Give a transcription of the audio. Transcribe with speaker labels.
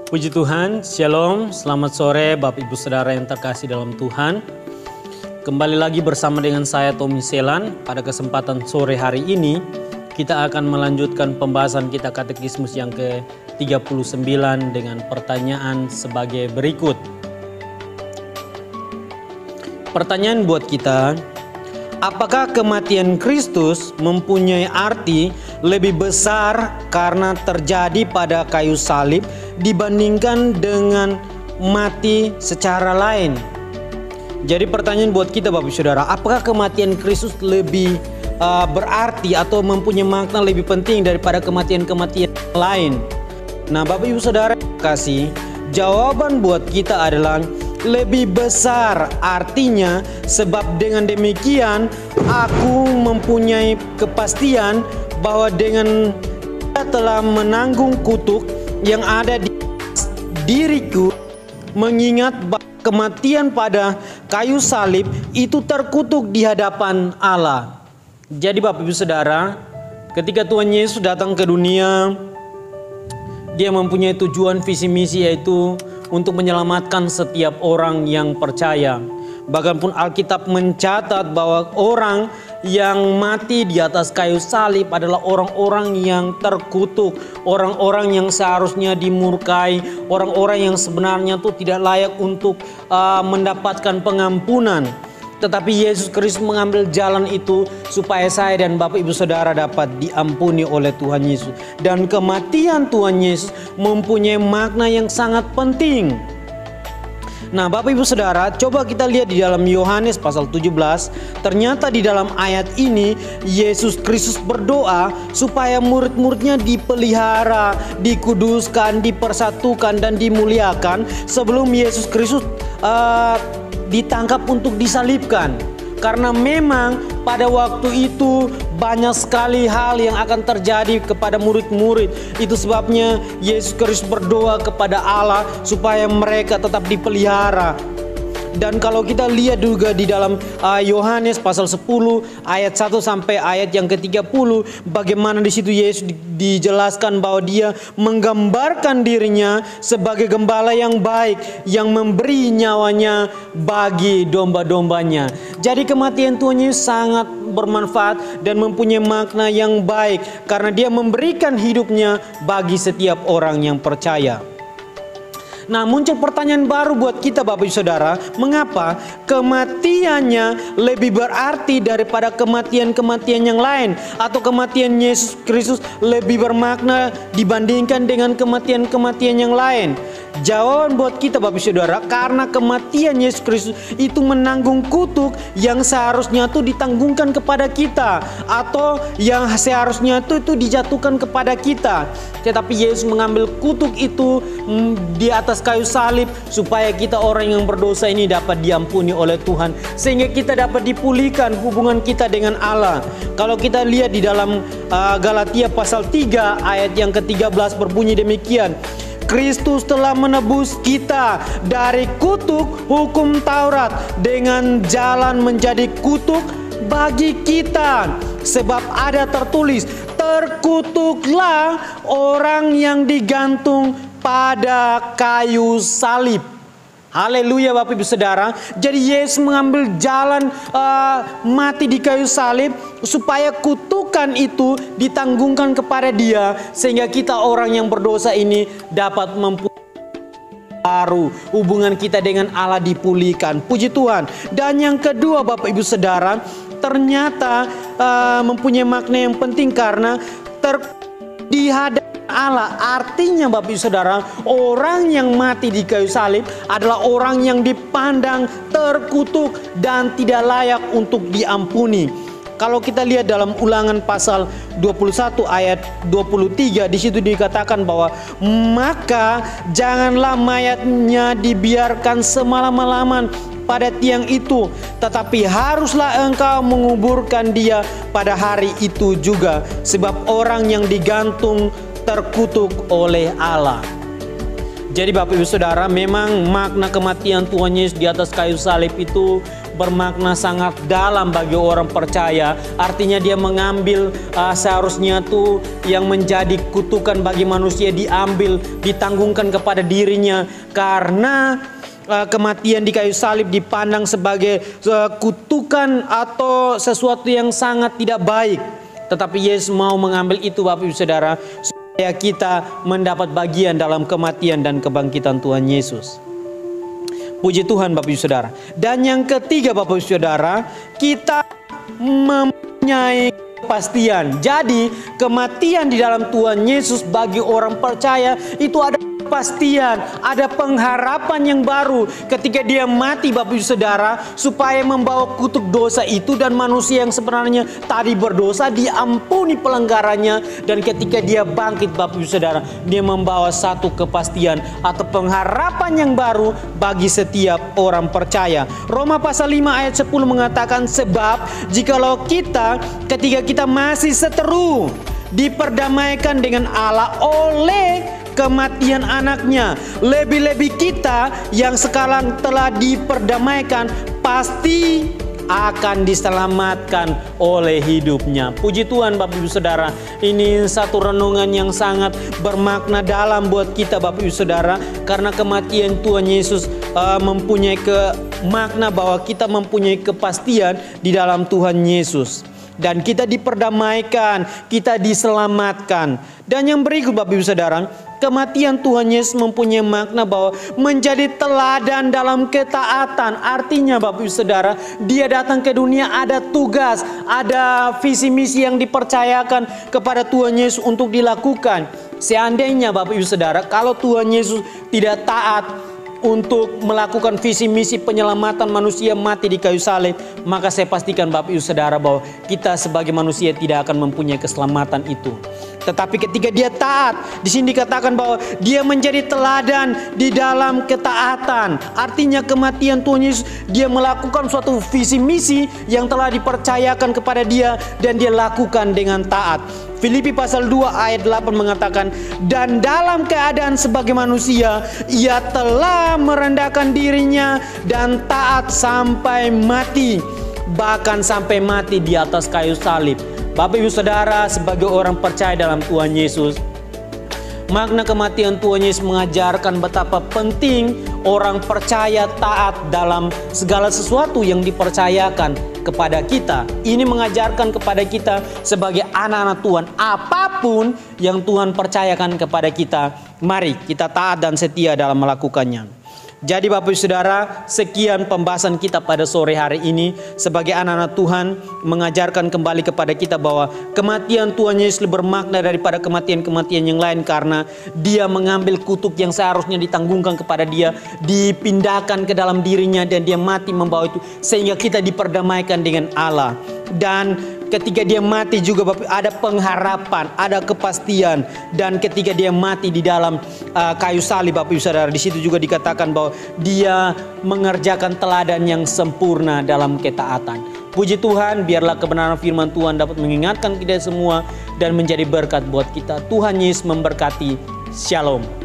Speaker 1: Puji Tuhan, Shalom, selamat sore Bapak Ibu Saudara yang terkasih dalam Tuhan. Kembali lagi bersama dengan saya Tommy Selan. Pada kesempatan sore hari ini kita akan melanjutkan pembahasan kita katekismus yang ke-39 dengan pertanyaan sebagai berikut. Pertanyaan buat kita, apakah kematian Kristus mempunyai arti lebih besar karena terjadi pada kayu salib dibandingkan dengan mati secara lain? Jadi pertanyaan buat kita Bapak Saudara, apakah kematian Kristus lebih berarti atau mempunyai makna lebih penting daripada kematian-kematian lain? Nah Bapak Ibu Saudara kasih, jawaban buat kita adalah lebih besar artinya, sebab dengan demikian aku mempunyai kepastian bahwa dengan dia telah menanggung kutuk yang ada di diriku, mengingat kematian pada kayu salib itu terkutuk di hadapan Allah. Jadi Bapak Ibu Saudara, ketika Tuhan Yesus datang ke dunia, dia mempunyai tujuan visi misi, yaitu untuk menyelamatkan setiap orang yang percaya. Bahkan pun Alkitab mencatat bahwa orang yang mati di atas kayu salib adalah orang-orang yang terkutuk, orang-orang yang seharusnya dimurkai, orang-orang yang sebenarnya tuh tidak layak untuk mendapatkan pengampunan. Tetapi Yesus Kristus mengambil jalan itu supaya saya dan Bapak Ibu Saudara dapat diampuni oleh Tuhan Yesus. Dan kematian Tuhan Yesus mempunyai makna yang sangat penting. Nah Bapak Ibu Saudara, coba kita lihat di dalam Yohanes pasal 17. Ternyata di dalam ayat ini Yesus Kristus berdoa supaya murid-muridnya dipelihara, dikuduskan, dipersatukan dan dimuliakan sebelum Yesus Kristus ditangkap untuk disalibkan. Karena memang pada waktu itu banyak sekali hal yang akan terjadi kepada murid-murid. Itu sebabnya Yesus Kristus berdoa kepada Allah supaya mereka tetap dipelihara. Dan kalau kita lihat juga di dalam Yohanes pasal 10 ayat 1 sampai ayat yang ke-30, bagaimana di situ Yesus dijelaskan bahwa dia menggambarkan dirinya sebagai gembala yang baik yang memberi nyawanya bagi domba-dombanya. Jadi kematian Tuhan Yesus sangat bermanfaat dan mempunyai makna yang baik karena dia memberikan hidupnya bagi setiap orang yang percaya. Nah muncul pertanyaan baru buat kita Bapak Ibu Saudara, mengapa kematiannya lebih berarti daripada kematian-kematian yang lain, atau kematian Yesus Kristus lebih bermakna dibandingkan dengan kematian-kematian yang lain? Jawaban buat kita Bapak Ibu Saudara, karena kematian Yesus Kristus itu menanggung kutuk yang seharusnya itu ditanggungkan kepada kita, atau yang seharusnya itu dijatuhkan kepada kita. Tetapi Yesus mengambil kutuk itu di atas kayu salib supaya kita orang yang berdosa ini dapat diampuni oleh Tuhan, sehingga kita dapat dipulihkan hubungan kita dengan Allah. Kalau kita lihat di dalam Galatia pasal 3 ayat yang ke-13 berbunyi demikian, Kristus telah menebus kita dari kutuk hukum Taurat dengan jalan menjadi kutuk bagi kita. Sebab ada tertulis, terkutuklah orang yang digantung pada kayu salib. Haleluya Bapak Ibu Saudara. Jadi Yesus mengambil jalan mati di kayu salib supaya kutukan itu ditanggungkan kepada dia, sehingga kita orang yang berdosa ini dapat baru hubungan kita dengan Allah dipulihkan. Puji Tuhan. Dan yang kedua Bapak Ibu Saudara, ternyata mempunyai makna yang penting karena di hadapan Allah. Artinya Bapak Ibu Saudara, orang yang mati di kayu salib adalah orang yang dipandang terkutuk dan tidak layak untuk diampuni. Kalau kita lihat dalam Ulangan pasal 21 ayat 23, di situ dikatakan bahwa maka janganlah mayatnya dibiarkan semalam-malaman pada tiang itu, tetapi haruslah engkau menguburkan dia pada hari itu juga, sebab orang yang digantung terkutuk oleh Allah. Jadi Bapak Ibu Saudara, memang makna kematian Tuhan Yesus di atas kayu salib itu bermakna sangat dalam bagi orang percaya. Artinya dia mengambil seharusnya tuh yang menjadi kutukan bagi manusia diambil, ditanggungkan kepada dirinya, karena kematian di kayu salib dipandang sebagai kutukan atau sesuatu yang sangat tidak baik. Tetapi Yesus mau mengambil itu, Bapak Ibu Saudara, supaya kita mendapat bagian dalam kematian dan kebangkitan Tuhan Yesus. Puji Tuhan Bapak Ibu Saudara. Dan yang ketiga Bapak Ibu Saudara, kita mempunyai kepastian. Jadi kematian di dalam Tuhan Yesus bagi orang percaya itu ada kepastian, ada pengharapan yang baru ketika dia mati Bapak Ibu Saudara, supaya membawa kutuk dosa itu, dan manusia yang sebenarnya tadi berdosa diampuni pelanggarannya, dan ketika dia bangkit Bapak Ibu Saudara, dia membawa satu kepastian atau pengharapan yang baru bagi setiap orang percaya. Roma pasal 5 ayat 10 mengatakan, sebab jikalau kita ketika kita masih seteru diperdamaikan dengan Allah oleh kematian anaknya, lebih-lebih kita yang sekarang telah diperdamaikan pasti akan diselamatkan oleh hidupnya. Puji Tuhan Bapak Ibu Saudara, ini satu renungan yang sangat bermakna dalam buat kita Bapak Ibu Saudara, karena kematian Tuhan Yesus mempunyai makna bahwa kita mempunyai kepastian di dalam Tuhan Yesus. Dan kita diperdamaikan, kita diselamatkan. Dan yang berikut Bapak Ibu Saudara, kematian Tuhan Yesus mempunyai makna bahwa menjadi teladan dalam ketaatan. Artinya Bapak Ibu Saudara, dia datang ke dunia ada tugas, ada visi misi yang dipercayakan kepada Tuhan Yesus untuk dilakukan. Seandainya Bapak Ibu Saudara, kalau Tuhan Yesus tidak taat untuk melakukan visi misi penyelamatan manusia mati di kayu salib, maka saya pastikan Bapak Ibu Saudara bahwa kita sebagai manusia tidak akan mempunyai keselamatan itu. Tetapi ketika dia taat, di sini dikatakan bahwa dia menjadi teladan di dalam ketaatan. Artinya kematian Tuhan Yesus, dia melakukan suatu visi misi yang telah dipercayakan kepada dia, dan dia lakukan dengan taat. Filipi pasal 2 ayat 8 mengatakan, dan dalam keadaan sebagai manusia, ia telah merendahkan dirinya dan taat sampai mati, bahkan sampai mati di atas kayu salib. Bapak Ibu Saudara, sebagai orang percaya dalam Tuhan Yesus, makna kematian Tuhan Yesus mengajarkan betapa penting orang percaya taat dalam segala sesuatu yang dipercayakan kepada kita. Ini mengajarkan kepada kita sebagai anak-anak Tuhan, apapun yang Tuhan percayakan kepada kita, mari kita taat dan setia dalam melakukannya. Jadi Bapak Ibu Saudara, sekian pembahasan kita pada sore hari ini. Sebagai anak-anak Tuhan, mengajarkan kembali kepada kita bahwa kematian Tuhan Yesus lebih bermakna daripada kematian-kematian yang lain, karena dia mengambil kutuk yang seharusnya ditanggungkan kepada dia, dipindahkan ke dalam dirinya, dan dia mati membawa itu, sehingga kita diperdamaikan dengan Allah. Dan ketika dia mati juga Bapak, ada pengharapan, ada kepastian. Dan ketika dia mati di dalam kayu salib Bapak Ibu Saudara, di situ juga dikatakan bahwa dia mengerjakan teladan yang sempurna dalam ketaatan. Puji Tuhan, biarlah kebenaran firman Tuhan dapat mengingatkan kita semua dan menjadi berkat buat kita. Tuhan Yesus memberkati. Shalom.